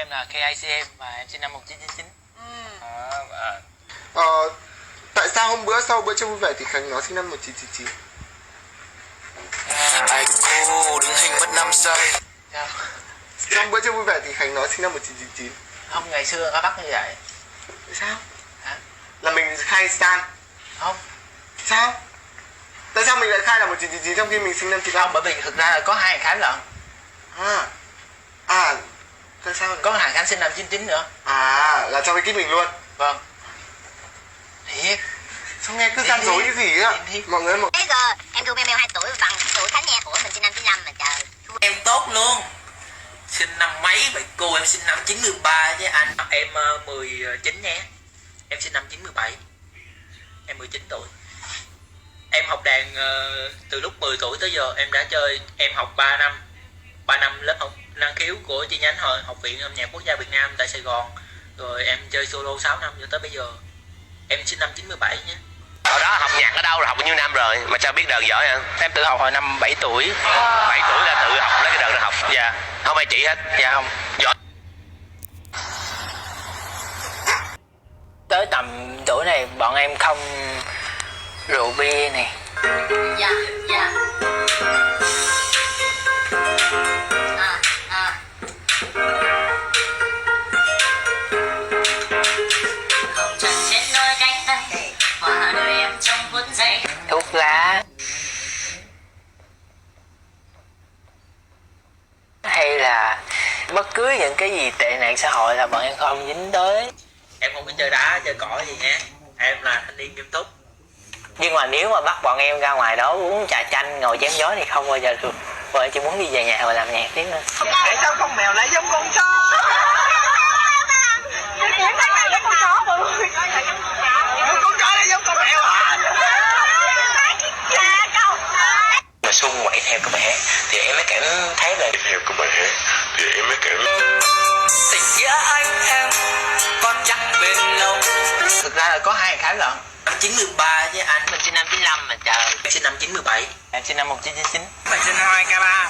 em là KICM và em sinh năm 1999. Tại sao hôm bữa sau bữa trưa vui vẻ thì Khánh nó sinh năm 1999? Ai cô đứng hình mất 5 giây. Sao? Trong bữa trưa vui vẻ thì Khánh nó sinh năm 1999. Không, ngày xưa có bắt như vậy. Sao? Hả? Là mình khai stan. Không. Sao? Tại sao mình lại khai là 1999 trong khi mình sinh năm 95? Không, bởi vì thực ra là có hai thằng Khánh lận. Tại sao? Có thằng Khánh sinh năm 99 nữa. Là trong ekip mình luôn. Vâng. Thiệt. Sao nghe cứ gian dối cái gì á? Mọi người Thế giờ em thua Meo 2 tuổi bằng tuổi Khánh nha. Ủa mình sinh năm 95 mà trời. Em tốt luôn. Sinh năm mấy vậy cô? Em sinh năm 93 chứ anh. Em 19 nha. Em sinh năm 97. Em 19 tuổi. Em học đàn từ lúc 10 tuổi tới giờ em đã chơi. Em học 3 năm. 3 năm lớp học năng khiếu của chi nhánh Học viện Âm nhạc Quốc gia Việt Nam tại Sài Gòn. Rồi em chơi solo 6 năm cho tới bây giờ. Em sinh năm 97 nhé. Ở đó học nhạc ở đâu, rồi học bao nhiêu năm rồi mà sao biết đờn giỏi hả? Em tự học hồi năm 7 tuổi. 7 tuổi là tự học lấy cái đờn ra học. Dạ. Không ai chỉ hết. Dạ không. Giỏi. Tới tầm tuổi này bọn em không rượu bia này. Dạ. Hồng trần trên đôi cánh tay, hoa đời em trong phút giây. Thuốc lá. Hay là bất cứ những cái gì tệ nạn xã hội là bọn em không dính tới. Em không có chơi đá, chơi cỏ gì nha. Em là thanh niên nghiêm túc. Nhưng mà nếu mà bắt bọn em ra ngoài đó uống trà chanh ngồi chém gió thì không bao giờ được. Bọn em chỉ muốn đi về nhà và làm nhạc tiếp nữa. Tại sao con mèo lại giống con chó? Con chó lại giống con mèo hả? Mà Xuân quậy theo các bạn thì em mới cảm thấy là theo các bạn thì em mới cảm Tình giữa anh em có chắc bền lâu. Thực ra là có hai thằng Khánh lận. Năm 93 chứ anh. Mình sinh năm 95 mà trời. Em sinh năm 97. Em sinh năm 1999. Mình sinh 2K3.